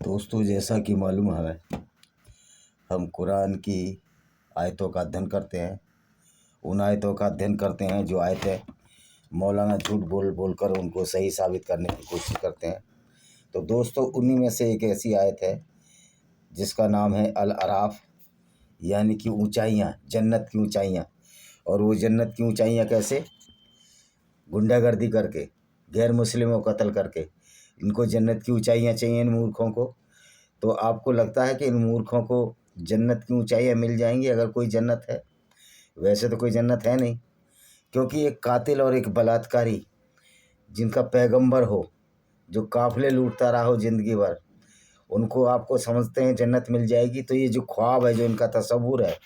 दोस्तों, जैसा कि मालूम है, हम कुरान की आयतों का अध्ययन करते हैं। उन आयतों का अध्ययन करते हैं जो आयतें मौलाना झूठ बोल बोल कर उनको सही साबित करने की कोशिश करते हैं। तो दोस्तों, उन्हीं में से एक ऐसी आयत है जिसका नाम है अल अराफ, यानी कि ऊंचाइयाँ, जन्नत की ऊंचाइयाँ। और वो जन्नत की ऊंचाइयाँ कैसे? गुंडागर्दी करके, गैर मुस्लिमों को कत्ल करके इनको जन्नत की ऊंचाइयाँ चाहिए, इन मूर्खों को। तो आपको लगता है कि इन मूर्खों को जन्नत की ऊंचाइयाँ मिल जाएंगी अगर कोई जन्नत है? वैसे तो कोई जन्नत है नहीं, क्योंकि एक कातिल और एक बलात्कारी जिनका पैगंबर हो, जो काफिले लूटता रहा हो ज़िंदगी भर, उनको आपको समझते हैं जन्नत मिल जाएगी? तो ये जो ख्वाब है, जो इनका तसव्वुर है,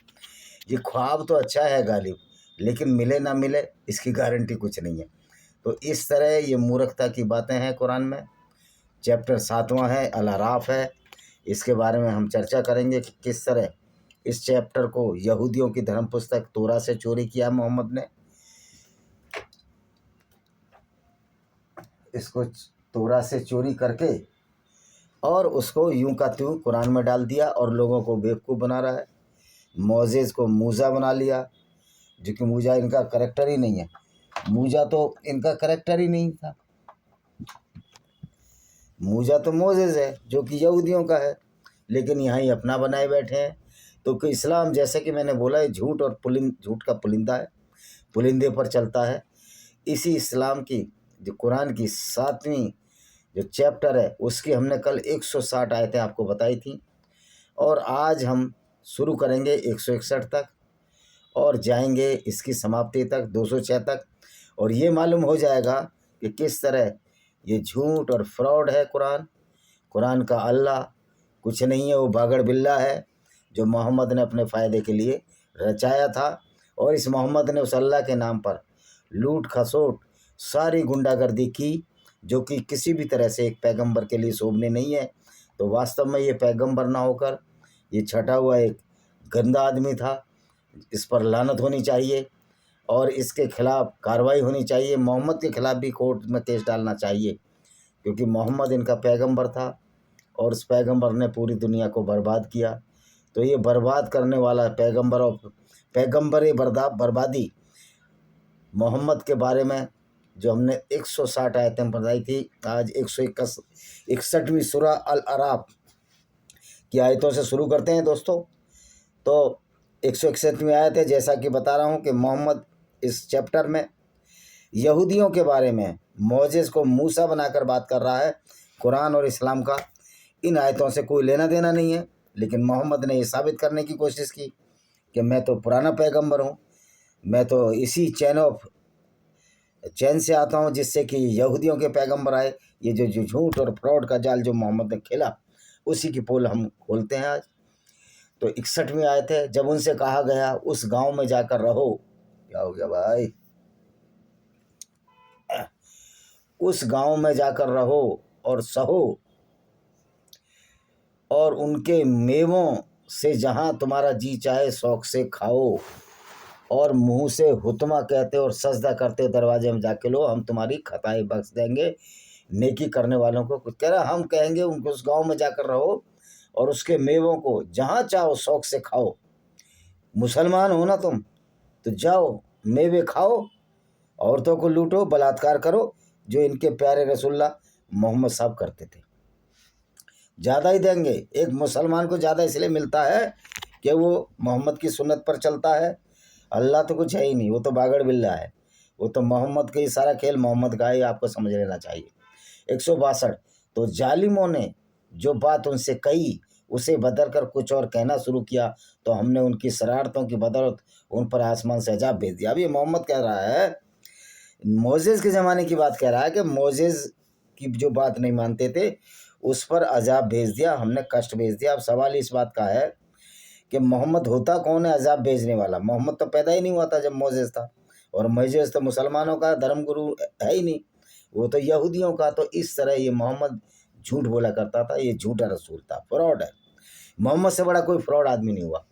ये ख्वाब तो अच्छा है गालिब, लेकिन मिले ना मिले इसकी गारंटी कुछ नहीं है। तो इस तरह ये मूर्खता की बातें हैं कुरान में। चैप्टर 7वां है, अल अराफ है। इसके बारे में हम चर्चा करेंगे कि किस तरह इस चैप्टर को यहूदियों की धर्म पुस्तक तोरा से चोरी किया मोहम्मद ने। इसको तोरा से चोरी करके और उसको यूं का त्यों कुरान में डाल दिया और लोगों को बेवकूफ़ बना रहा है। मोजेज़ को मूसा बना लिया, जो कि मूसा इनका करैक्टर ही नहीं है। मूसा तो इनका करैक्टर ही नहीं था। मूसा तो मोजेज़ है जो कि यहूदियों का है, लेकिन यहाँ ही अपना बनाए बैठे हैं। तो कि इस्लाम, जैसे कि मैंने बोला, है झूठ और झूठ का पुलिंदा है, पुलिंदे पर चलता है। इसी इस्लाम की जो कुरान की 7वीं जो चैप्टर है, उसकी हमने कल 160 आयतें आपको बताई थी, और आज हम शुरू करेंगे 161 तक और जाएंगे इसकी समाप्ति तक 206 तक। और ये मालूम हो जाएगा कि किस तरह ये झूठ और फ्रॉड है। कुरान का अल्लाह कुछ नहीं है, वो बागड़ बिल्ला है जो मोहम्मद ने अपने फ़ायदे के लिए रचाया था। और इस मोहम्मद ने उस अल्लाह के नाम पर लूट खसोट सारी गुंडागर्दी की, जो कि किसी भी तरह से एक पैगंबर के लिए शोभनीय नहीं है। तो वास्तव में ये पैगंबर ना होकर ये छटा हुआ एक गंदा आदमी था। इस पर लानत होनी चाहिए और इसके खिलाफ कार्रवाई होनी चाहिए। मोहम्मद के खिलाफ भी कोर्ट में केस डालना चाहिए, क्योंकि मोहम्मद इनका पैगंबर था और उस पैगंबर ने पूरी दुनिया को बर्बाद किया। तो ये बर्बाद करने वाला पैगंबर और पैगंबर बर्बादी मोहम्मद के बारे में जो हमने 160 आयतें बताई थी, आज 161वीं सूरह अल अराफ की आयतों से शुरू करते हैं दोस्तों। तो 161वीं आयत है, जैसा कि बता रहा हूँ कि मोहम्मद इस चैप्टर में यहूदियों के बारे में मोजेज़ को मूसा बनाकर बात कर रहा है। कुरान और इस्लाम का इन आयतों से कोई लेना देना नहीं है, लेकिन मोहम्मद ने ये साबित करने की कोशिश की कि मैं तो पुराना पैगंबर हूँ, मैं तो इसी चैन से आता हूँ जिससे कि यहूदियों के पैगंबर आए। ये जो झूठ और फ्रॉड का जाल जो मोहम्मद ने खेला, उसी की पोल हम खोलते हैं आज। तो 61वीं आयत है, जब उनसे कहा गया उस गांव में जाकर रहो। क्या हो गया भाई? उस गांव में जाकर रहो और सहो, और उनके मेवों से जहां तुम्हारा जी चाहे शौक से खाओ, और मुंह से हुतमा कहते और सजदा करते दरवाजे में जाके लो, हम तुम्हारी खताएं बख्श देंगे नेकी करने वालों को। कुछ कह रहा, हम कहेंगे उनको उस गांव में जाकर रहो और उसके मेवों को जहाँ चाहो शौक से खाओ। मुसलमान हो ना तुम, तो जाओ मेवे खाओ, औरतों को लूटो, बलात्कार करो, जो इनके प्यारे रसूलुल्लाह मोहम्मद साहब करते थे। ज़्यादा ही देंगे। एक मुसलमान को ज़्यादा इसलिए मिलता है कि वो मोहम्मद की सुन्नत पर चलता है। अल्लाह तो कुछ है ही नहीं, वो तो बागड़ बिल्ला है। वो तो मोहम्मद का ही सारा खेल मोहम्मद का ही आपको समझ लेना चाहिए। 162, तो जालिमों ने जो बात उनसे कही उसे बदल कर कुछ और कहना शुरू किया, तो हमने उनकी शरारतों की बदौलत उन पर आसमान से अजाब भेज दिया। अब ये मोहम्मद कह रहा है, मोजेज़ के ज़माने की बात कह रहा है कि मोजेज़ की जो बात नहीं मानते थे उस पर अजाब भेज दिया, हमने कष्ट भेज दिया। अब सवाल इस बात का है कि मोहम्मद होता कौन है अजाब भेजने वाला? मोहम्मद तो पैदा ही नहीं हुआ था जब मोजेज़ था, और मोजेज़ तो मुसलमानों का धर्म गुरु है ही नहीं, वो तो यहूदियों का। तो इस तरह ये मोहम्मद झूठ बोला करता था, ये झूठा रसूल था, फ्रॉड है। मोहम्मद से बड़ा कोई फ्रॉड आदमी नहीं हुआ।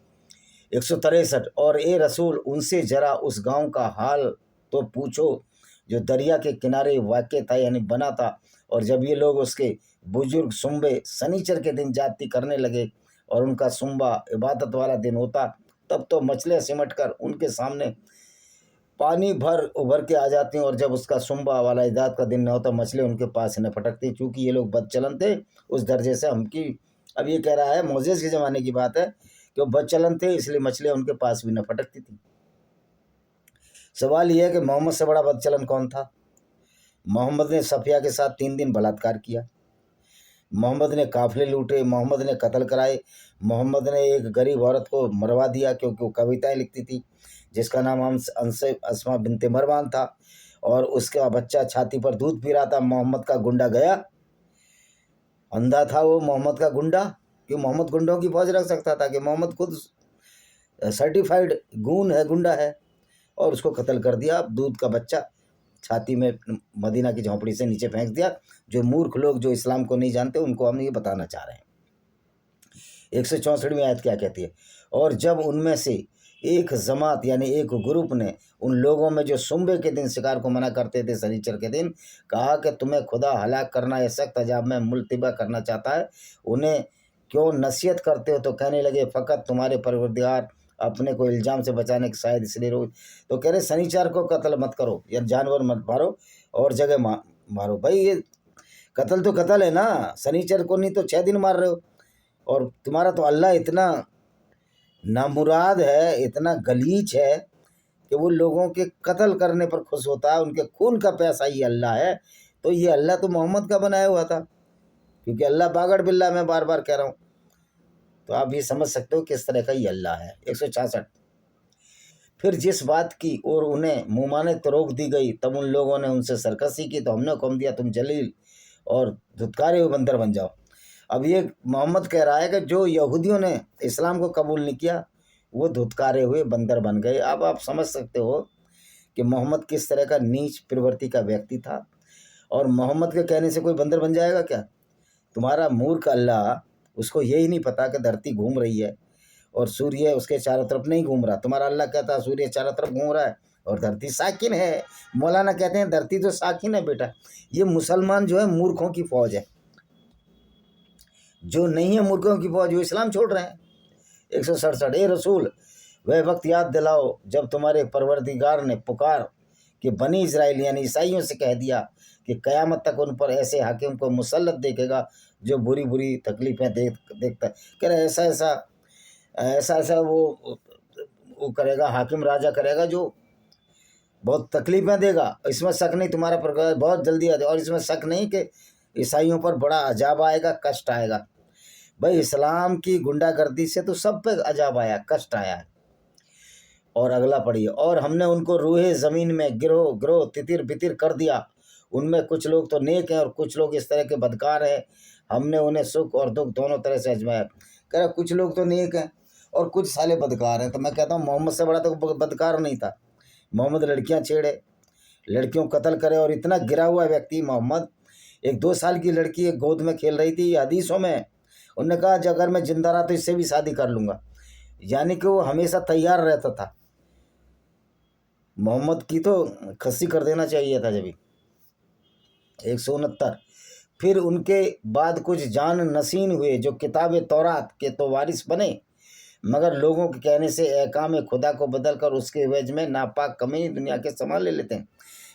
163, और ए रसूल उनसे जरा उस गांव का हाल तो पूछो जो दरिया के किनारे वाक़ था, यानी बना था, और जब ये लोग उसके बुजुर्ग सुम्बे शनिचर के दिन जाति करने लगे और उनका सुम्बा इबादत वाला दिन होता, तब तो मछलियाँ सिमट कर उनके सामने पानी भर उभर के आ जाती हैं, और जब उसका सुम्बा वाला इबादत का दिन न होता मछलियाँ उनके पास न फटकती। चूँकि ये लोग बदचलन थे उस दर्जे से हमकी, अब ये कह रहा है मोसेस के ज़माने की बात है कि वो बदचलन थे इसलिए मछलियाँ उनके पास भी न फटकती थी। सवाल यह है कि मोहम्मद से बड़ा बदचलन कौन था? मोहम्मद ने सफिया के साथ 3 दिन बलात्कार किया, मोहम्मद ने काफिले लूटे, मोहम्मद ने कत्ल कराए, मोहम्मद ने एक गरीब औरत को मरवा दिया क्योंकि वो कविताएं लिखती थी जिसका नाम अस्मा बिनते मरवान था, और उसका बच्चा छाती पर दूध पी रहा था। मोहम्मद का गुंडा गया, अंधा था वो मोहम्मद का गुंडा, कि मोहम्मद गुंडों की फौज रख सकता था कि मोहम्मद खुद सर्टिफाइड गून है, गुंडा है, और उसको कत्ल कर दिया। दूध का बच्चा छाती में मदीना की झोंपड़ी से नीचे फेंक दिया। जो मूर्ख लोग जो इस्लाम को नहीं जानते उनको हम ये बताना चाह रहे हैं। 164वीं आयत क्या कहती है? और जब उनमें से एक जमात यानी एक ग्रुप ने उन लोगों में जो सुम्बे के दिन शिकार को मना करते थे शनिचर के दिन, कहा कि तुम्हें खुदा हलाक करना या सख्त अजाब में मुल्तिबा करना चाहता है, उन्हें क्यों नसीहत करते हो? तो कहने लगे फ़कत तुम्हारे परवरदिगार अपने को इल्ज़ाम से बचाने के शायद इसलिए रोज। तो कह रहे शनिचर को कत्ल मत करो या जानवर मत मारो और जगह मारो। भाई ये कत्ल तो कत्ल है ना, शनिचर को नहीं तो 6 दिन मार रहे हो। और तुम्हारा तो अल्लाह इतना नामुराद है, इतना गलीच है कि वो लोगों के कत्ल करने पर खुश होता है, उनके खून का प्यासा ये अल्लाह है। तो ये अल्लाह तो मोहम्मद का बनाया हुआ था, क्योंकि अल्लाह बागड़ बिल्ला मैं बार बार कह रहा हूँ। तो आप ये समझ सकते हो किस तरह का ये अल्लाह है। 166 फिर जिस बात की और उन्हें मुँहमाने तो रोक दी गई, तब उन लोगों ने उनसे सरकशी की तो हमने हुक्म दिया तुम जलील और धुतकारे हुए बंदर बन जाओ। अब ये मोहम्मद कह रहा है कि जो यहूदियों ने इस्लाम को कबूल नहीं किया वो धुतकारे हुए बंदर बन गए। अब आप समझ सकते हो कि मोहम्मद किस तरह का नीच प्रवृत्ति का व्यक्ति था। और मोहम्मद के कहने से कोई बंदर बन जाएगा क्या? तुम्हारा मूर्ख अल्लाह, उसको यही नहीं पता कि धरती घूम रही है और सूर्य उसके चारों तरफ नहीं घूम रहा। तुम्हारा अल्लाह कहता है सूर्य चारों तरफ घूम रहा है और धरती साकिन है। मौलाना कहते हैं धरती तो साकिन है बेटा। ये मुसलमान जो है मूर्खों की फौज है, जो नहीं है मूर्खों की फौज, वो इस्लाम छोड़ रहे हैं। 167 ए रसूल, वह वक्त याद दिलाओ जब तुम्हारे परवरदिगार ने पुकार कि बनी इजराइल यानी ईसाइयों से कह दिया कि क़यामत तक उन पर ऐसे हाकिम को मुसल्लत देखेगा जो बुरी बुरी तकलीफ़ें देखता है। कह रहे ऐसा वो करेगा, हाकिम राजा करेगा जो बहुत तकलीफ़ें देगा। इसमें शक नहीं, तुम्हारा परवरदिगार बहुत जल्दी आ जाएगा। और इसमें शक नहीं कि ईसाइयों पर बड़ा अजाब आएगा, कष्ट आएगा। भाई इस्लाम की गुंडागर्दी से तो सब पे अजाब आया, कष्ट आया है। और अगला पढ़िए, और हमने उनको रूहे ज़मीन में गिरोह गिरोह तितिर बितिर कर दिया। उनमें कुछ लोग तो नेक हैं और कुछ लोग इस तरह के बदकार हैं। हमने उन्हें सुख और दुख दोनों तरह से आजमाया। कह रहा कुछ लोग तो नेक हैं और कुछ साले बदकार हैं। तो मैं कहता हूँ मोहम्मद से बड़ा तो बदकार नहीं था। मोहम्मद लड़कियाँ छेड़े, लड़कियों को कत्ल करे, और इतना गिरा हुआ व्यक्ति मोहम्मद। एक 2 साल की लड़की एक गोद में खेल रही थी, हदीसों में उन्होंने कहा अगर मैं जिंदा रहा तो इससे भी शादी कर लूँगा। यानी कि वो हमेशा तैयार रहता था। मोहम्मद की तो खस्सी कर देना चाहिए था। जब 169 फिर उनके बाद कुछ जान नसीन हुए जो किताब तौरात के तो वारिस बने, मगर लोगों के कहने से अहकाम खुदा को बदल कर उसके एवज में नापाक कमी दुनिया के सामान ले लेते हैं।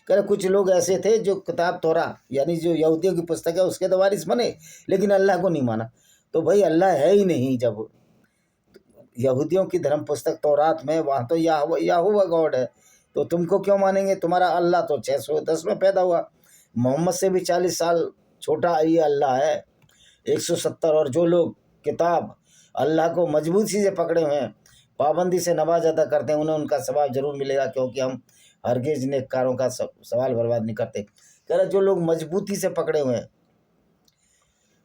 कह रहे कुछ लोग ऐसे थे जो किताब तौरा यानी जो यहूदियों की पुस्तक है उसके तो वारिस बने, लेकिन अल्लाह को नहीं माना। तो भाई अल्लाह है ही नहीं। जब यहूदियों की धर्म पुस्तक तौरात में वहाँ तो याहुवा गॉड है, तो तुमको क्यों मानेंगे? तुम्हारा अल्लाह तो 610 में पैदा हुआ, मोहम्मद से भी 40 साल छोटा ये अल्लाह है। 170 और जो लोग किताब अल्लाह को मजबूती से पकड़े हुए हैं, पाबंदी से नमाज अदा करते हैं, उन्हें उनका सवाब जरूर मिलेगा, क्योंकि हम हरगिज नेककारों का सवाल बर्बाद नहीं करते। कह रहे जो लोग मजबूती से पकड़े हुए हैं,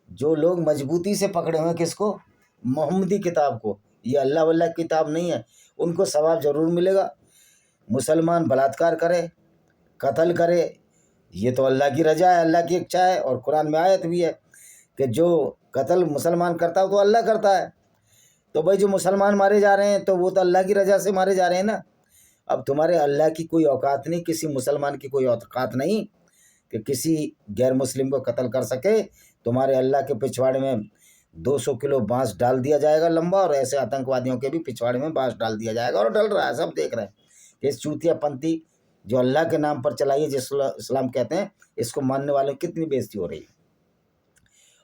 जो लोग मजबूती से पकड़े हुए हैं किसको? मोहम्मदी किताब को, ये अल्लाह वल्लाह की किताब नहीं है, उनको सवाब जरूर मिलेगा। मुसलमान बलात्कार करे, कत्ल करे, ये तो अल्लाह की रजा है, अल्लाह की इच्छा है। और कुरान में आयत भी है कि जो कत्ल मुसलमान करता है तो अल्लाह करता है। तो भाई जो मुसलमान मारे जा रहे हैं तो वो तो अल्लाह की रजा से मारे जा रहे हैं ना। अब तुम्हारे अल्लाह की कोई औकात नहीं, किसी मुसलमान की कोई औकात नहीं कि किसी गैर मुस्लिम को कत्ल कर सके, तुम्हारे अल्लाह के पिछवाड़े में 200 किलो बांस डाल दिया जाएगा लंबा, और ऐसे आतंकवादियों के भी पिछवाड़े में बांस डाल दिया जाएगा। और डल रहा है, सब देख रहे हैं कि इस चूतियापंथी जो अल्लाह के नाम पर चलाई है, जिसको इस्लाम कहते हैं, इसको मानने वालों की कितनी बेइज्जती हो रही है।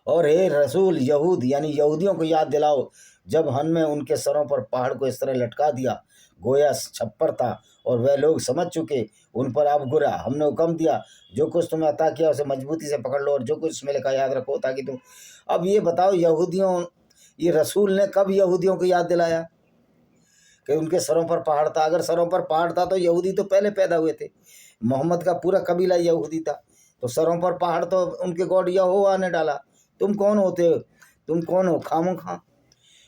और हे रसूल, यहूद यानी यहूदियों को याद दिलाओ जब हमने उनके सरों पर पहाड़ को इस तरह लटका दिया गोया छप्पर था, और वह लोग समझ चुके, उन पर अब गुरा। हमने हुक्म दिया जो कुछ तुम्हें अता किया उसे मजबूती से पकड़ लो, और जो कुछ उसमें लिखा याद रखो, ताकि तुम। अब ये बताओ, यहूदियों, ये रसूल ने कब यहूदियों को याद दिलाया कि उनके सरों पर पहाड़ था? अगर सरों पर पहाड़ था तो यहूदी तो पहले पैदा हुए थे, मोहम्मद का पूरा कबीला यहूदी था, तो सरों पर पहाड़ तो उनके गॉड यहोवा ने डाला। तुम कौन होते हो? तुम कौन हो खामोखा?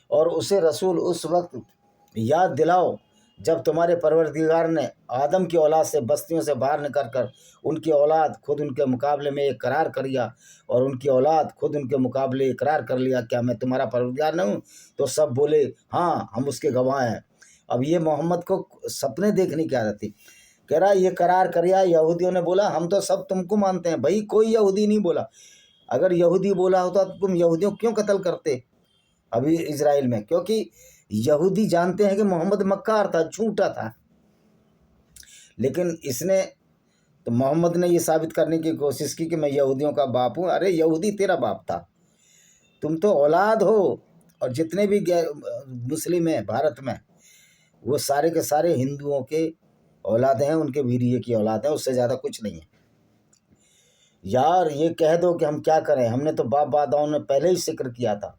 और उसे रसूल उस वक्त याद दिलाओ जब तुम्हारे परवरदिगार ने आदम की औलाद से बस्तियों से बाहर निकल कर उनकी औलाद खुद उनके मुकाबले में इकरार कर लिया, और उनकी औलाद खुद उनके मुकाबले इकरार कर लिया, क्या मैं तुम्हारा परवरदिगार नहीं हूँ? तो सब बोले हाँ, हम उसके गवाह हैं। अब ये मोहम्मद को सपने देखने की आदत थी। कह रहा ये करार करिया, यहूदियों ने बोला हम तो सब तुमको मानते हैं। भाई कोई यहूदी नहीं बोला। अगर यहूदी बोला होता तो तुम यहूदियों क्यों कत्ल करते अभी इजराइल में? क्योंकि यहूदी जानते हैं कि मोहम्मद मक्कार था, झूठा था। लेकिन इसने तो मोहम्मद ने ये साबित करने की कोशिश की कि मैं यहूदियों का बाप हूँ। अरे यहूदी तेरा बाप था, तुम तो औलाद हो। और जितने भी मुस्लिम हैं भारत में, वो सारे के सारे हिंदुओं के औलाद हैं, उनके वीर्य की औलाद है, उससे ज़्यादा कुछ नहीं है। यार ये कह दो कि हम क्या करें, हमने तो बाप दादाओं ने पहले ही जिक्र किया था।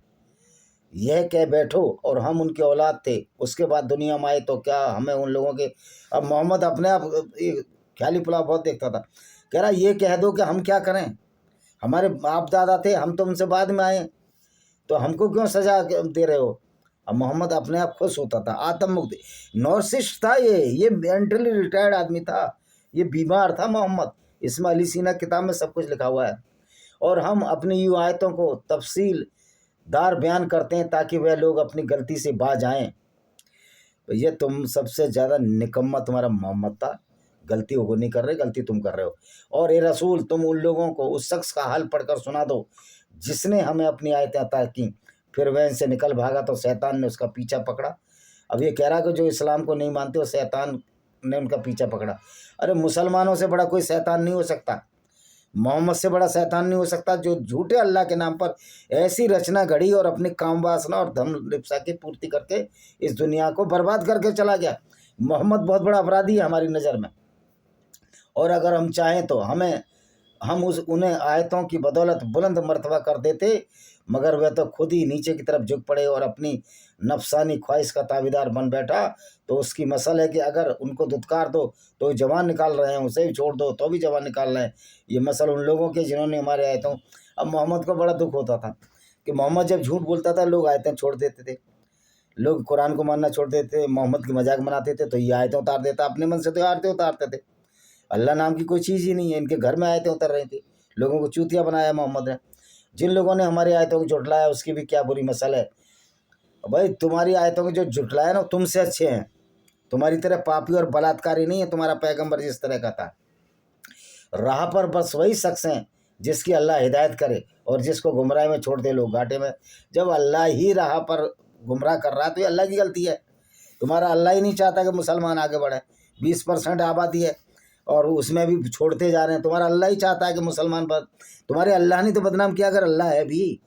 यह कह बैठो और हम उनके औलाद थे, उसके बाद दुनिया में आए तो क्या हमें उन लोगों के। अब मोहम्मद अपने आप ख्याली पुलाव बहुत देखता था। कह रहा ये कह दो कि हम क्या करें, हमारे बाप दादा थे, हम तो उनसे बाद में आए, तो हमको क्यों सजा दे रहे हो? अब मोहम्मद अपने आप खुश होता था, आत्म मुक्त नॉर्सिस्ट था। ये मेंटली रिटायर्ड आदमी था, ये बीमार था मोहम्मद। इसमें अली सीना किताब में सब कुछ लिखा हुआ है। और हम अपनी यूँ आयतों को तफसीलदार बयान करते हैं ताकि वह लोग अपनी गलती से बाज आएँ। तो ये तुम सबसे ज़्यादा निकम्मा तुम्हारा मोहम्मद था। गलती वो नहीं कर रहे, गलती तुम कर रहे हो। और ये रसूल, तुम उन लोगों को उस शख्स का हाल पढ़कर सुना दो जिसने हमें अपनी आयतें अता की, फिर वह इनसे निकल भागा तो शैतान ने उसका पीछा पकड़ा। अब ये कह रहा कि जो इस्लाम को नहीं मानते वो शैतान ने उनका पीछा पकड़ा। अरे मुसलमानों से बड़ा कोई शैतान नहीं हो सकता, मोहम्मद से बड़ा शैतान नहीं हो सकता, जो झूठे अल्लाह के नाम पर ऐसी रचना घड़ी और अपनी काम वासना और धन लिप्सा की पूर्ति करके इस दुनिया को बर्बाद करके चला गया। मोहम्मद बहुत बड़ा अपराधी है हमारी नज़र में। और अगर हम चाहें तो हम उन्हें आयतों की बदौलत बुलंद मर्तबा कर देते, मगर वह तो खुद ही नीचे की तरफ झुक पड़े और अपनी नफसानी ख्वाहिश का ताबेदार बन बैठा। तो उसकी मसल है कि अगर उनको धुतकार दो तो जवान निकाल रहे हैं, उसे भी छोड़ दो तो भी जवान निकाल रहे हैं। ये मसल उन लोगों के जिन्होंने हमारे आयतों। अब मोहम्मद को बड़ा दुख होता था कि मोहम्मद जब झूठ बोलता था लोग आयतें छोड़ देते थे, लोग कुरान को मानना छोड़ देते थे, मोहम्मद की मजाक बनाते थे, तो ये आयतें उतार देता। अपने मन से तो आयतें उतारते थे, अल्लाह नाम की कोई चीज़ ही नहीं है। इनके घर में आयतें उतर रही थी, लोगों को चूतिया बनाया मोहम्मद ने। जिन लोगों ने हमारी आयतों को झुटलाया उसकी भी क्या बुरी मसल है। भाई तुम्हारी आयतों को जो झुटलाया ना, तुमसे अच्छे हैं, तुम्हारी तरह पापी और बलात्कारी नहीं है तुम्हारा पैगंबर जिस तरह का था। राह पर बस वही शख्स हैं जिसकी अल्लाह हिदायत करे और जिसको गुमराह में छोड़ दे लोग घाटे में। जब अल्लाह ही राह पर गुमराह कर रहा है तो ये अल्लाह की गलती है। तुम्हारा अल्लाह ही नहीं चाहता कि मुसलमान आगे बढ़े। 20% आबादी है और उसमें भी छोड़ते जा रहे हैं। तुम्हारा अल्लाह ही चाहता है कि मुसलमान पर। तुम्हारे अल्लाह ने तो बदनाम किया। अगर अल्लाह है भी,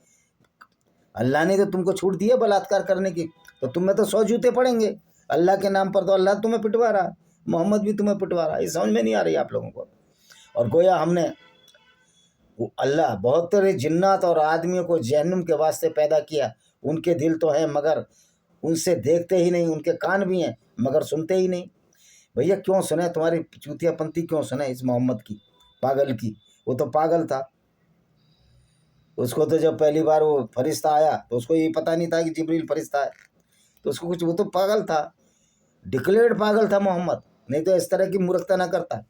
अल्लाह ने तो तुमको छूट दी है बलात्कार करने की, तो तुम्हें तो 100 जूते पड़ेंगे अल्लाह के नाम पर। तो अल्लाह तुम्हें पिटवा रहा, मोहम्मद भी तुम्हें पिटवा रहा। ये समझ में नहीं आ रही आप लोगों को। और गोया हमने वो अल्लाह बहुत तेरे जिन्नात और आदमियों को जहन्नुम के वास्ते पैदा किया। उनके दिल तो हैं मगर उनसे देखते ही नहीं, उनके कान भी हैं मगर सुनते ही नहीं। भैया क्यों सुने तुम्हारी चूतियापंथी, क्यों सुने इस मोहम्मद की पागल की? वो तो पागल था। उसको तो जब पहली बार वो फरिश्ता आया तो उसको ये पता नहीं था कि जिब्रील फरिश्ता है, तो उसको कुछ, वो तो पागल था, डिक्लेयर्ड पागल था मोहम्मद, नहीं तो इस तरह की मूर्खता ना करता।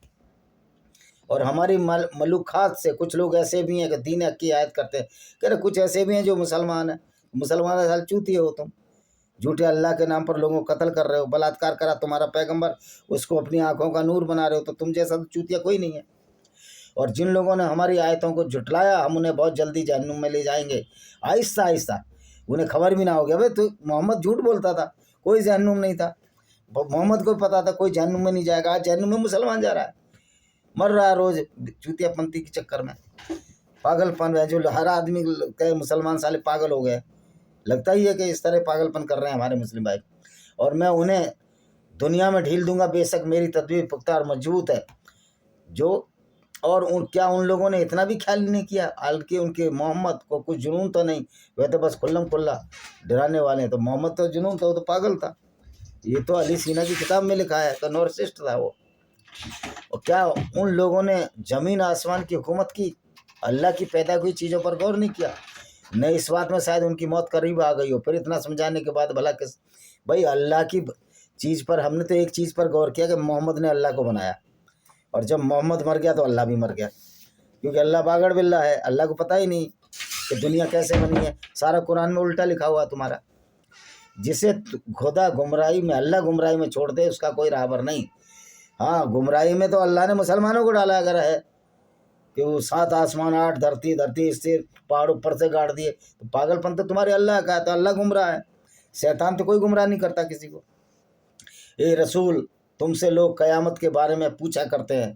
और हमारी मलूखात से कुछ लोग ऐसे भी हैं कि दीन हक की आयत करते हैं। कह रहे कुछ ऐसे भी हैं जो मुसलमान हैं। मुसलमान साल चूतिए हो तुम, झूठे अल्लाह के नाम पर लोगों को कत्ल कर रहे हो, बलात्कार करा तुम्हारा पैगंबर, उसको अपनी आंखों का नूर बना रहे हो। तो तुम जैसा तो चूतिया कोई नहीं है। اور جن لوگوں نے ہماری آیتوں کو جھٹلایا ہم انہیں بہت جلدی جہنم میں لے جائیں گے آہستہ آہستہ. انہیں خبر بھی نہ ہو گیا بھائی تو محمد جھوٹ بولتا تھا, کوئی جہنم نہیں تھا. محمد کو پتا تھا کوئی جہنم میں نہیں جائے گا. آج جہنم میں مسلمان جا رہا ہے, مر رہا ہے روز چوتیا پنتھی کے چکر میں. پاگل پن ہے جو ہر آدمی کہ مسلمان سالے پاگل ہو گئے. لگتا ہی ہے کہ اس طرح پاگل پن کر رہے ہیں ہمارے مسلم بھائی. اور میں انہیں دنیا میں ڈھیل دوں گا, بے شک میری تدبیر پختہ اور مضبوط ہے. جو اور کیا ان لوگوں نے اتنا بھی خیال نہیں کیا حالانکہ ان کے محمد کو کچھ جنون تو نہیں, وہ تو بس کھلم کھلا ڈرانے والے ہیں. تو محمد تو جنون تھا, وہ تو پاگل تھا. یہ تو علی سینہ کی کتاب میں لکھا ہے, تو نارسسٹ تھا وہ. اور کیا ان لوگوں نے زمین آسمان کی حکومت کی, اللہ کی پیدا ہوئی چیزوں پر غور نہیں کیا؟ نہیں, اس بات میں شاید ان کی موت قریب آ گئی ہو. پھر اتنا سمجھانے کے بعد بھلا کس بھائی اللہ کی چیز پر ہم نے تو ایک چیز پر غور کیا کہ محمد نے اللہ کو بنایا, اور جب محمد مر گیا تو اللہ بھی مر گیا, کیونکہ اللہ باگڑ بلّا ہے. اللہ کو پتہ ہی نہیں کہ دنیا کیسے بنی ہے. سارا قرآن میں الٹا لکھا ہوا تمہارا. جسے خدا گمراہی میں اللہ گمراہی میں چھوڑ دے اس کا کوئی راہبر نہیں. ہاں, گمراہی میں تو اللہ نے مسلمانوں کو ڈالا اگر ہے کہ وہ 7 آسمان 8 دھرتی اس سے پہاڑ اوپر سے گاڑ دیے, تو پاگل پن تو تمہارے اللہ کا ہے. تو اللہ گمراہ ہے, شیطان تو کوئی گمراہ نہیں کرتا کسی کو. اے رسول, تم سے لوگ قیامت کے بارے میں پوچھا کرتے ہیں,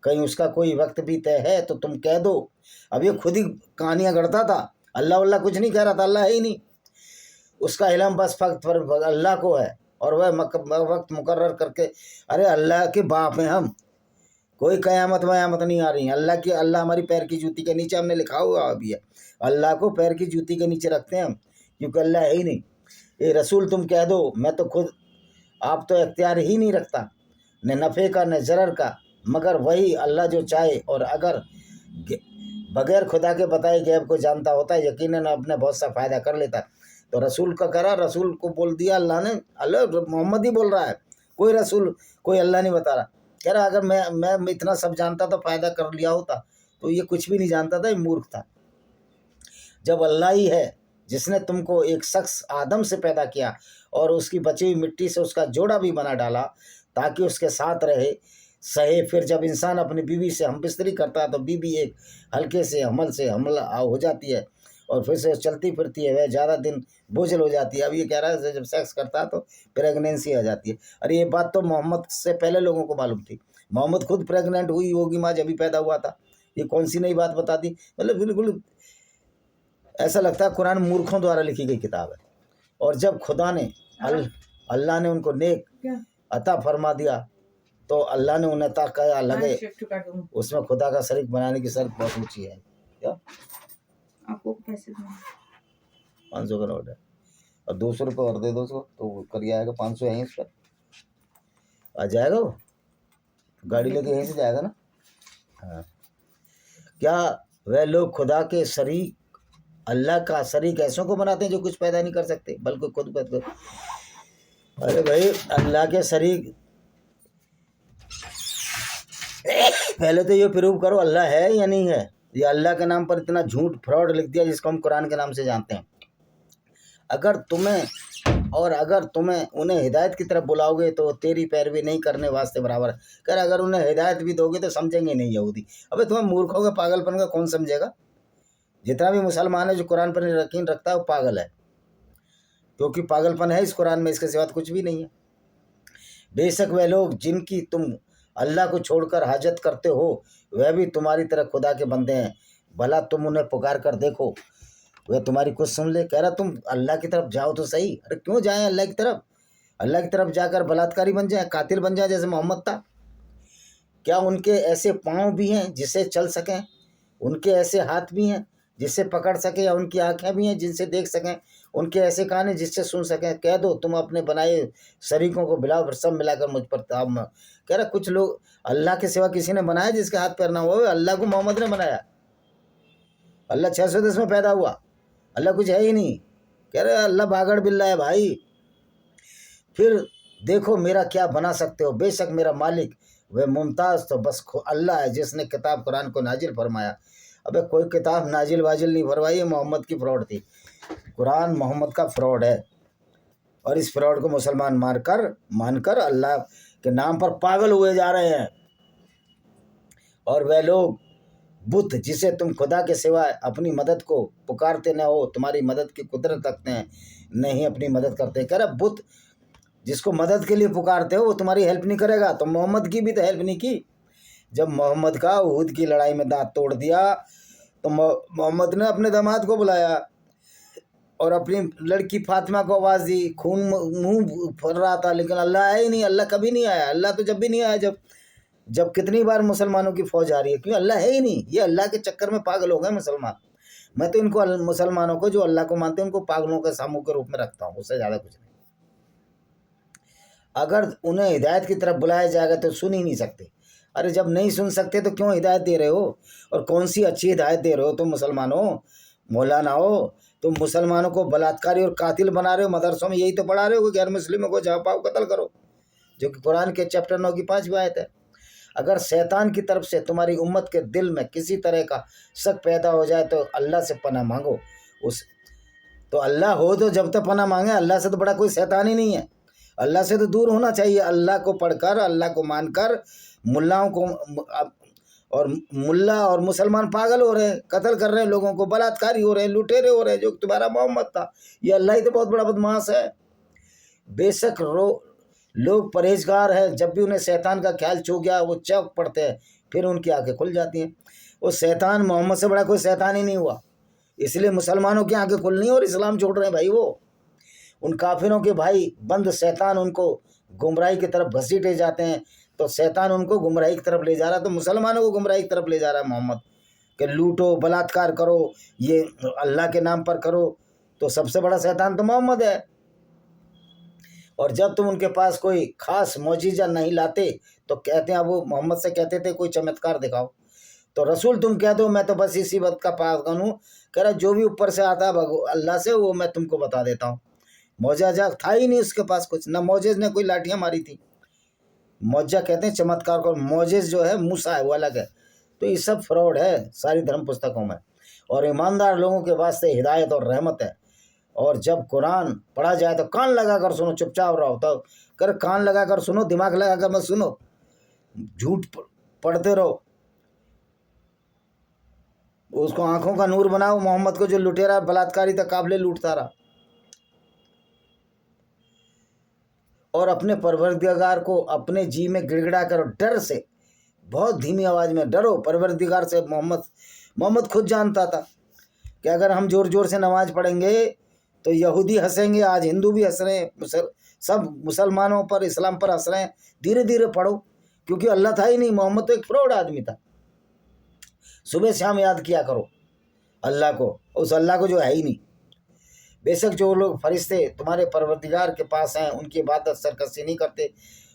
کہیں اس کا کوئی وقت بھی طے ہے تو تم کہہ دو. اب یہ خود ہی کہانیاں گڑھتا تھا, اللہ کچھ نہیں کہہ رہا تھا, اللہ ہے ہی نہیں. اس کا علم بس فقط اللہ کو ہے, اور وہ وقت مقرر کر کے. ارے اللہ کے باپ ہیں ہم, کوئی قیامت ویامت نہیں آ رہی ہیں. اللہ ہماری پیر کی جوتی کے نیچے, ہم نے لکھا ہوا ابھی ہے, اللہ کو پیر کی جوتی کے نیچے رکھتے ہیں ہم, کیونکہ اللہ ہے ہی نہیں. اے رسول تم کہہ دو, میں تو خود آپ تو اختیار ہی نہیں رکھتا نہ نفع کا نہ ضرر کا, مگر وہی اللہ جو چاہے. اور اگر بغیر خدا کے بتائے غیب کو جانتا ہوتا یقیناً اپنے بہت سا فائدہ کر لیتا. تو رسول کا کرا, رسول کو بول دیا اللہ نے. اللہ محمد ہی بول رہا ہے, کوئی رسول کوئی اللہ نہیں بتا رہا. کہہ رہا اگر میں اتنا سب جانتا تو فائدہ کر لیا ہوتا. تو یہ کچھ بھی نہیں جانتا تھا, یہ مورکھ تھا. جب اللہ ہی ہے جس نے تم کو ایک شخص آدم سے پیدا کیا اور اس کی بچی ہوئی مٹی سے اس کا جوڑا بھی بنا ڈالا تاکہ اس کے ساتھ رہے سہے. پھر جب انسان اپنی بیوی سے ہم بستری کرتا ہے تو بیوی ایک ہلکے سے حمل سے حمل ہو جاتی ہے, اور پھر سے چلتی پھرتی ہے, وہ زیادہ دن بوجھل ہو جاتی ہے. اب یہ کہہ رہا ہے جب سیکس کرتا ہے تو پریگنینسی آ جاتی ہے. اور یہ بات تو محمد سے پہلے لوگوں کو معلوم تھی. محمد خود پریگننٹ ہوئی ہوگی ماں جبھی پیدا ہوا تھا. یہ کون سی نئی بات بتا دی؟ مطلب بالکل ایسا لگتا ہے قرآن مورکھوں دوارا لکھی گئی کتاب ہے. اور جب خدا نے اللہ نے ان کو نیک عطا فرما دیا تو اللہ نے انہیں تاکہ لگے, اس میں خدا کا شریک بنانے کی شرط بہت اونچی ہے. کیا آپ کو پیسے 500 کا نوٹ ہے, اور 200 روپये اور دے دو اس کو تو وہ کر آئے گا. 500 ہے اس پر آ جائے گا, وہ گاڑی لے کے یہیں سے جائے گا نا. ہاں, کیا وہ لوگ خدا کے شریک اللہ کا شریک ایسوں کو بناتے ہیں جو کچھ پیدا نہیں کر سکتے بلکہ خود پیدا. ارے بھائی اللہ کے شریک پہلے تو یہ پروو کرو اللہ ہے یا نہیں ہے. یہ اللہ کے نام پر اتنا جھوٹ فراڈ لکھ دیا جس کو ہم قرآن کے نام سے جانتے ہیں. اگر تمہیں انہیں ہدایت کی طرف بلاؤ گے تو تیری پیروی نہیں کرنے واسطے برابر. اگر انہیں ہدایت بھی دو گے تو سمجھیں گے نہیں یہودی. ابے تمہیں مورکھوں کا پاگل پن کا کون سمجھے گا؟ جتنا بھی مسلمان ہے جو قرآن پر یقین رکھتا ہے وہ پاگل ہے, کیونکہ پاگل پن ہے اس قرآن میں, اس کے سوا کچھ بھی نہیں ہے. بے شک وہ لوگ جن کی تم اللہ کو چھوڑ کر حاجت کرتے ہو وہ بھی تمہاری طرح خدا کے بندے ہیں. بھلا تم انہیں پکار کر دیکھو, وہ تمہاری کچھ سن لے. کہہ رہا تم اللہ کی طرف جاؤ تو صحیح. ارے کیوں جائیں اللہ کی طرف؟ اللہ کی طرف جا کر بلاತ್ಕಾری بن جائیں, قاتل بن جائیں جیسے محمد تھا. کیا ان کے ایسے پاؤں بھی ہیں جس سے چل سکیں, ان کے ایسے ہاتھ بھی ہیں جس سے پکڑ سکیں, یا ان کی آنکھیں بھی ہیں جن سے دیکھ سکیں, ان کے ایسے کان ہیں جس سے سن سکیں؟ کہہ دو تم اپنے بنائے شریکوں کو بلاؤ, سب ملا کر مجھ پر تاب. کہہ رہا کچھ لوگ اللہ کے سوا کسی نے بنایا جس کے ہاتھ پیر نہ ہوا؟ اللہ کو محمد نے بنایا. اللہ 610 میں پیدا ہوا, اللہ کچھ ہے ہی نہیں. کہہ رہے اللہ باگڑ بلّا ہے بھائی. پھر دیکھو میرا کیا بنا سکتے ہو. بے شک میرا مالک وہ ممتاز تو بس اللہ ہے جس نے کتاب قرآن کو نازل فرمایا. ابے کوئی کتاب نازل واجل نہیں فرمائی, محمد کی فراڈ تھی. قرآن محمد کا فراڈ ہے, اور اس فراڈ کو مسلمان مان کر اللہ کے نام پر پاگل ہوئے جا رہے ہیں. اور وہ لوگ बुत जिसे तुम खुदा के सिवाय अपनी मदद को पुकारते न हो, तुम्हारी मदद की कुदरत रखते हैं, नहीं अपनी मदद करते। कह रहा बुत जिसको मदद के लिए पुकारते हो वो तुम्हारी हेल्प नहीं करेगा। तो मोहम्मद की भी तो हेल्प नहीं की। जब मोहम्मद का उहद की लड़ाई में दांत तोड़ दिया तो मोहम्मद ने अपने दामाद को बुलाया और अपनी लड़की फातिमा को आवाज़ दी। खून मुंह फर रहा था लेकिन अल्लाह आया ही नहीं। अल्लाह कभी नहीं आया। अल्लाह तो जब भी नहीं आया जब कितनी बार मुसलमानों की फौज आ रही है, क्यों? अल्लाह है ही नहीं। ये अल्लाह के चक्कर में पागल हो गए मुसलमान। मैं तो इनको मुसलमानों को जो अल्लाह को मानते हैं उनको पागलों के सामू के रूप में रखता हूँ, उससे ज़्यादा कुछ नहीं। अगर उन्हें हिदायत की तरफ बुलाया जाएगा तो सुन ही नहीं सकते। अरे जब नहीं सुन सकते तो क्यों हिदायत दे रहे हो? और कौन सी अच्छी हिदायत दे रहे हो तुम मुसलमानों? मौलाना हो तुम, मुसलमानों को बलात्कारी और कातिल बना रहे हो। मदरसों में यही तो पढ़ा रहे हो कि गैर मुस्लिमों को जहाँ पाओ कत्ल करो, जो कि कुरान के चैप्टर 9 की 5वीं आयत है। अगर शैतान की तरफ से तुम्हारी उम्मत के दिल में किसी तरह का शक पैदा हो जाए तो अल्लाह से पनाह मांगो। तो अल्लाह हो तो जब तक पनाह मांगे, अल्लाह से तो बड़ा कोई शैतान ही नहीं है। अल्लाह से तो दूर होना चाहिए। अल्लाह को पढ़कर, अल्लाह को मानकर मुल्लाओं को, और मुल्ला और मुसलमान पागल हो रहे हैं, कत्ल कर रहे हैं लोगों को, बलात्कारी हो रहे हैं, लुटेरे हो रहे हैं। जो तुम्हारा मोहम्मद था, ये अल्लाह ही तो बहुत बड़ा बदमाश है। बेशक लोग परहेजगार हैं, जब भी उन्हें शैतान का ख्याल छू गया वो चौक पड़ते हैं, फिर उनकी आंखें खुल जाती हैं। वो शैतान मोहम्मद से बड़ा कोई शैतान ही नहीं हुआ, इसलिए मुसलमानों की आंखें खुलनी और इस्लाम छोड़ रहे हैं भाई। वो उन काफिरों के भाई बंद शैतान उनको गुमराही की तरफ घसीटे जाते हैं, तो शैतान उनको गुमराही की तरफ ले जा रहा है। तो मुसलमानों को गुमराही की तरफ ले जा रहा है मोहम्मद, कि लूटो, बलात्कार करो, ये अल्लाह के नाम पर करो। तो सबसे बड़ा शैतान तो मोहम्मद है। और जब तुम उनके पास कोई खास मौजीजा नहीं लाते तो कहते हैं, वो मोहम्मद से कहते थे कोई चमत्कार दिखाओ, तो रसूल तुम कह दो मैं तो बस इसी वक्त का पागल हूँ। कह रहा जो भी ऊपर से आता है अल्लाह से, वो मैं तुमको बता देता हूँ। मौजाजा था ही नहीं उसके पास कुछ, ना मौजेज ने कोई लाठियाँ मारी थी। मौजा कहते हैं चमत्कार को, मौजेज जो है मूसा है वो अलग है। तो ये सब फ्रॉड है सारी धर्म पुस्तकों में। और ईमानदार लोगों के वास्ते हिदायत और रहमत है। और जब कुरान पढ़ा जाए तो कान लगा कर सुनो, चुपचाप रहो। तो कर कान लगा कर सुनो, दिमाग लगा कर मत सुनो, झूठ पढ़ते रहो। उसको आंखों का नूर बनाओ मोहम्मद को, जो लुटेरा बलात्कारी था, काबिले लूटता रहा। और अपने परवरदिगार को अपने जी में गिड़गिड़ा कर डर से, बहुत धीमी आवाज़ में डरो परवरदिगार से। मोहम्मद खुद जानता था कि अगर हम जोर जोर से नमाज पढ़ेंगे तो यहूदी हंसेंगे, आज हिंदू भी हंस रहे हैं, सब मुसलमानों पर, इस्लाम पर हंस रहे हैं। धीरे धीरे पढ़ो, क्योंकि अल्लाह था ही नहीं, मोहम्मद तो एक फ्रॉड आदमी था। सुबह शाम याद किया करो अल्लाह को, उस अल्लाह को जो है ही नहीं। बेशक जो लोग फरिश्ते तुम्हारे परवरदिगार के पास हैं उनकी इबादत सरकशी नहीं करते।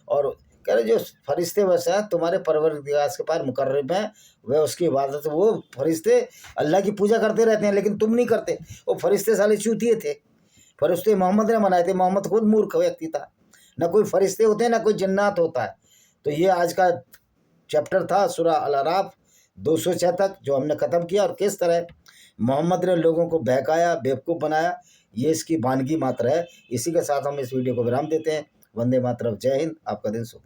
और कह रहे जो फरिश्ते वैसे हैं तुम्हारे परवरदिगार के पास मुकर्रब हैं, वह उसकी इबादत, वो फरिश्ते अल्लाह की पूजा करते रहते हैं, लेकिन तुम नहीं करते। वो फरिश्ते साले चूतिए थे, फरिश्ते मोहम्मद ने बनाए थे। मोहम्मद खुद मूर्ख व्यक्ति था, ना कोई फरिश्ते होते हैं ना कोई जन्नात होता है। तो ये आज का चैप्टर था सूरह अल-अराफ 206 तक, जो हमने ख़त्म किया। और किस तरह मोहम्मद ने लोगों को बहकाया, बेवकूफ़ बनाया, ये इसकी वानगी मात्र है। इसी के साथ हम इस वीडियो को विराम देते हैं। वंदे मातरम, जय हिंद, आपका दिन शुभ।